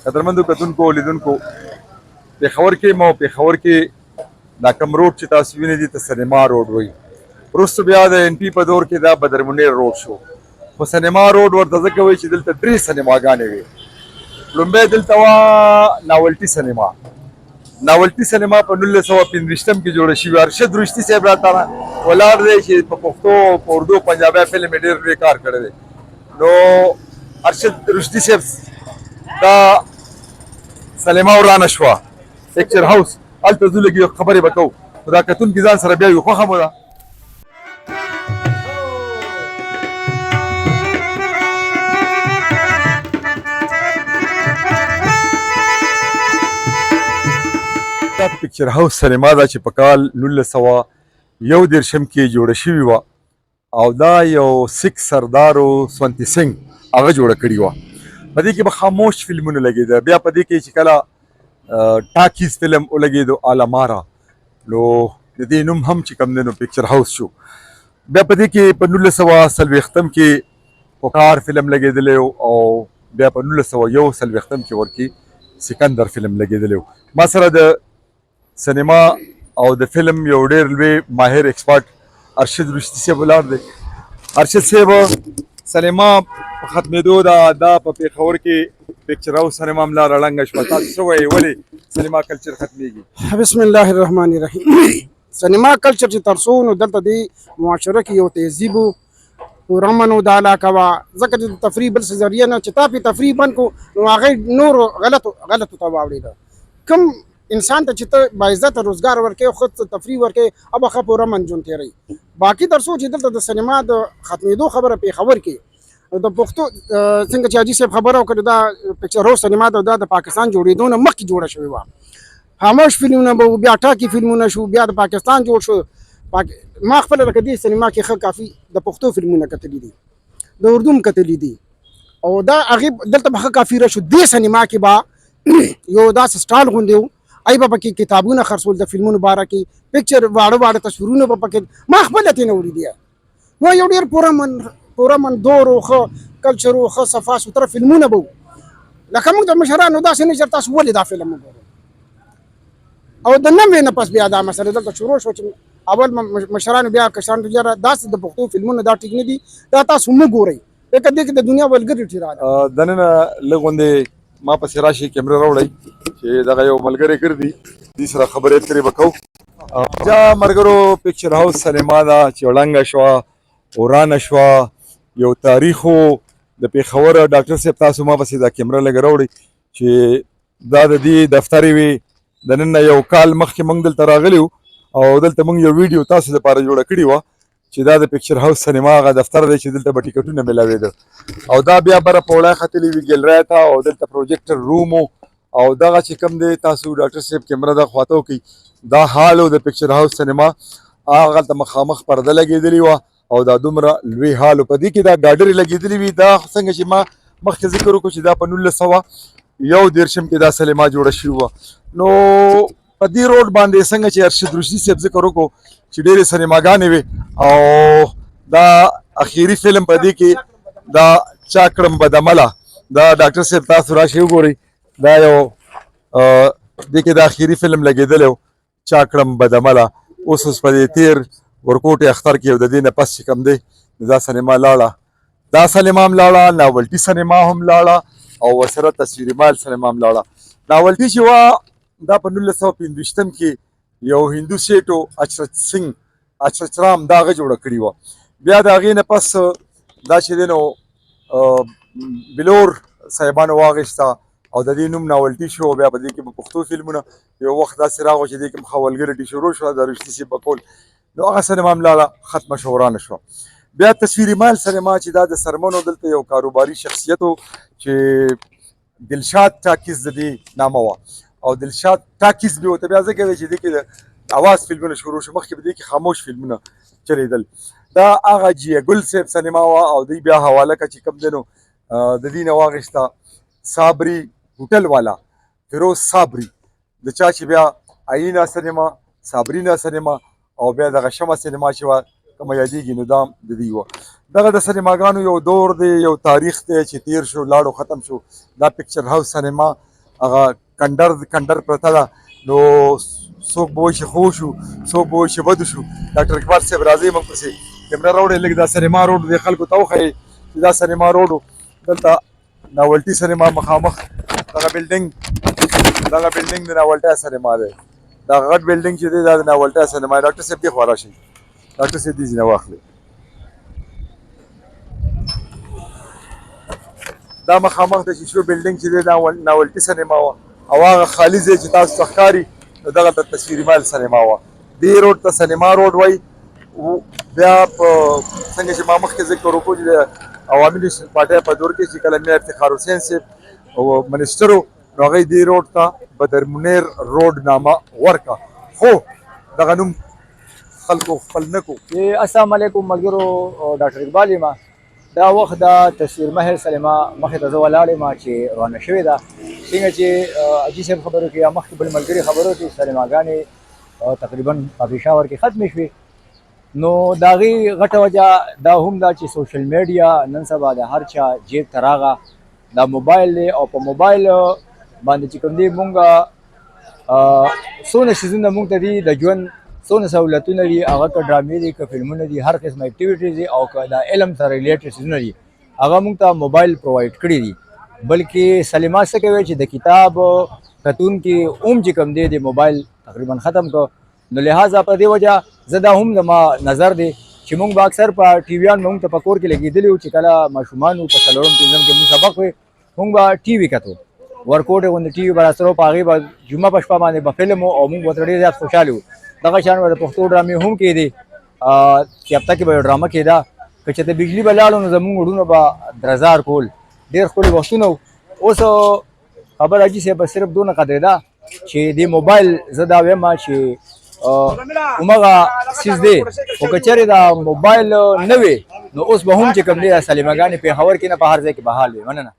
قدرمندو کتونکو لیدونکو پېښور کې مو پېښور کې دا کوم روډ چې تاسو وینئ دي ته سینما روډ وایي. وروسته بیا د ان پي په دور کې دا بدرمنیر روډ شو. خو سینما روډ ورته ځکه وایي چې دلته 3 سینماګانې وې. لومبی دلته وه ناولټي سینما. ناولټي سینما په 1915 کې جوړه شوې. ارشد رشدي صاحب راته ولاړ دی چې په پښتو په اردو پنجابي فلم یې ډېر لوی کار کړی دی. نو ارشد رشدي صاحب دا سینما ورانه شوه پکچر هاوس هلته ځو لږ خبرې به کوو. خو دا کتونکي ځان سره بیا یو خوښه مو ده. دا پکچر هاوس سینما ده چې په کال 1921 کې جوړه شوې وه او دا یو سکھ سردارو سونتي سنګ هغه جوړه کړې وه. په دې کې به خاموش فلمونه لګېده. بیا په دې کې چې کله ټاکیز فلم ولګېدو آلامارا نو د دې نوم هم چې کوم دی نو پکچر هاوس شو. بیا په دې کې په 1940 کې پکار فلم لګېدلی او بیا په 1941 کې ورکې سکندر فلم لګېدلی و. ما سره د سینما او د فلم یو ډېر لوی ماهر ایکسپرټ ارشد رشدي صاحب ولاړ دی. ارشد صاحب سینما په ختمېدو دا په پېښور کې پکچر هاوس سینما هم لاره ړنګه شوه. تاسو څه وایئ ولې سینما کلچر ختمېږي؟ بسم الله الرحمن الرحیم. سینما کلچر چې تر څو نو دلته دی معاشره کې یو تهذیب پوره امن او د علاقه وه. ځکه چې د تفریح بل څه ذریعه نه چې تا پې تفریح بند کړو نو هغې نورو غلطو ته واوړېده. کوم انسان ته چې ته باعزته روزګار ورکوې خود ته تفریح ورکوې هغه ښه پوره امن ژوند تېروي. باقي تر څو چې دلته د سینما د ختمېدو خبره پېښور کې د پښتو څنګه چې حاجي صاحب خبره وکړه دا پکچر هاوس سینما دا د پاکستان جوړېدو نه مخکې جوړه شوې وه. خاموش فلمونه به وو، بیا ټاکي فلمونه شو، بیا د پاکستان جوړ شو. ما خپله لکه دې سینما کې ښه کافي د پښتو فلمونه کتلي دي، د اردو هم کتلي دي او دا هغې دلته به ښه کافي راشو. دې سینما کې به یو داسې سټال غوندې و، ای به پکې کتابونه خرڅول د فلمونو باره کې، پکچر واړه تصویرونه به پکې ما خپله ترې نه ولیدي. نو یو ډېر پوره من دور او ښه کلچر او ښه صفا سوتره فلمونه به وو. لکه موږ د مشرانو داسې نه چې تاسو ولې دا فلم وګورئ او د نوې نه پس بیا دا مسله دلته شروع شوه چې اول مشرانو بیا کشرانو یاره داسې د پښتو فلمونه دا ټیک نه دي، دا تاسو مه ګورئ. لکه دې کې د دنیا ولګرټي راغله. دننه لږ غوندې ما پسې راشي کیمره راوړئ چې دغه یو ملګری ګرځي دې سره خبرې اترې به کوو. جا ملګرو پکچر هاوس سینما ده چې ړنګه شوه ورانه شوه. یو تاریخ و د پېښور ډاکټر صاحب تاسو ما پسې دا کیمره لږ راوړئ چې دا د دې دفتر وي. د نن نه یو کال مخکې موږ دلته راغلي وو او دلته موږ یو ویډیو تاسو دپاره جوړه کړې وه چې دا د پکچر هاوس سینما هغه دفتر دی چې دلته به ټکټونه میلاوېده او دا بیا بره په وړای ختلي وي ګیلرۍ ته او دلته پروجیکټر روم او دغه چې کوم دی تاسو ډاکټر صاحب کیمره دا خواته وکړئ دا حال و د پکچر هاوس سینما. هغلته مخامخ پرده لګېدلې وه او دا دومره لوی حال په دې کې دا ګاډرې لګېدلې وي. دا څنګه چې ما مخکې ذکر وکړو چې دا په 1921 کې دا سینما جوړه شوې وه. نو په دې روډ باندې څنګه چې ارشد رشدي صاحب ذکر وکړو چې ډېرې سینماګانې وې او دا اخیري فلم په دې کې دا چا کړم بدعمله دا ډاکټر صاحب تاسو راشئ وګورئ. دا یو دې کې د اخیري فلم لګېدلی و چا کړم بدعمله. اوس په دې تیر ورکوټ اختر کې یو د دې نه پس چې کوم دی دا سینما لاړه. دا سینما هم لاړه، ناولټي سینما هم لاړه او ورسره تصویري مال سینما هم لاړه. ناولټي چې وه دا په 1915 کې یو هندو سیټ و اچرچ رام دا هغه جوړه کړې وه. بیا د هغې نه پس دا چې دی نو بلور صاحبانو واخېسته او د دې نوم ناولټي شو. بیا په دې کې به پښتو فلمونه یو وخت داسې راغو چې دې کې هم ښه ولګرټي شروع شوه د رشدي صاحب په کول. نو هغه سینما هم لاړه ختمه شوه ورانه شوه. بیا تصویري مال سینما چې دا د سرمنو دلته یو کاروباري شخصیت و چې دلشاد ټاکیز د دې نامه وه او دلشاد ټاکیز به ورته بیا ځکه دی چې دې کې د اواز فلمونه شروع شو مخکې به دې کې خاموش فلمونه چلیدل دا هغه جی ګل صاحب سینما وه او دوی بیا حواله کړه چې کوم دی نو د دې نه واخیسته صابري هوټل والا فیروز صابري د چا چې بیا آیینه سینما صابرینا سینما او بیا دغه شمع سینما چې وه کومه یادېږي نو دا د دې وه دغه د سینماګانو یو دور دی یو تاریخ دی چې تیر شو لاړو ختم شو دا پکچر هاوس سینما هغه کنډر پرته ده نو څوک به وایي چې ښه وشو څوک به وایي چې بد شو ډاکټر اقبال صاحب راځئ موږ پسې کیمره راوړئ لږ دا سینما روډ دی خلکو ته وښیئ چې دا سینما روډ و دلته ناولټي سینما مخامخ دغه بلډینګ د ناولټا سینما دی دا غټ بلډینګ چې دی دا د ناولټا سینما دی ډاکټر صاحب دې خوا راشئ ډاکټر صاحب دې ځینې واخلئ دا مخامخ د شیشو بلډینګ چې دی دا ناولټي سینما وه او هغه خالي ځای چې تاسو ته ښکاري نو دغه ته تصویري مال سینما وه دې روډ ته سینما روډ وایي بیا په څنګه چې ما مخکې ذکر وکړو چې د عوامي نیشنل پارټۍ په دور کې چې کله میا افتخار حسین صاحب او منسټر و نو هغوی دې روډ ته بدر منیر روډ نامه ورکړه خو دغه نوم خلکو خپل نه کړو. السلام علیکم ملګرو ډاکټر اقبال یم دا وخت د تصویر مهر سینما مخې ته زه ولاړ یم چې روانه شوې ده څنګه چې حاجي صاحب خبرو کې یا مخکې بل ملګري خبرو کې سینماګانې تقریبا په پېښور کې ختمې شوې نو د هغې غټه وجه دا هم ده چې سوشل میډیا نن سبا د هر چا جیب ته راغه دا موبایل دی او په موبایل باندې چې کوم دی مونږ څونه څیزونه مونږ ته دي د ژوند څونه سهولتونه دي هغه که ډرامې دي که فلمونه دي هر قسم اکټیویټیز دي او که د علم سره ریلیټډ څیزونه دي هغه مونږ ته موبایل پرووایډ کړي دي بلکې سلیما څه کوي چې د کتاب کتونکي چې کوم دی د موبایل تقریبا ختم کړ نو لہٰذا په دې وجه زه دا هم زما نظر دی چې مونږ به اکثر په ټي ویان مونږ ته په کور کې لګېدلي وو چې کله ماشومان وو په څلورم پنځم کې مونږ سبق وی مونږ به ټي وي کتو ورکوټ غوندې ټي وي به راسره په هغې به جمعه په شپه باندې به فلم او موږ ورته ډېر زیات خوشحاله وو دغه شان به د پښتو ډرامې هم کېدې چې هفته کې به یو ډرامه کېده که چېرته بجلي به لاړو نو زمونږ وړونه به درزار کول ډېر ښکلي وختونه وو اوس خبر حاجي صاحب به صرف دونه قدرېده چې د موبایل زه دا وایم چې همغه څیز دی خو که چېرې دا موبایل نه وي نو اوس به هم چې کوم دی سلیمګانې پېښور کې نه په هر ځای کې به حال وي مننه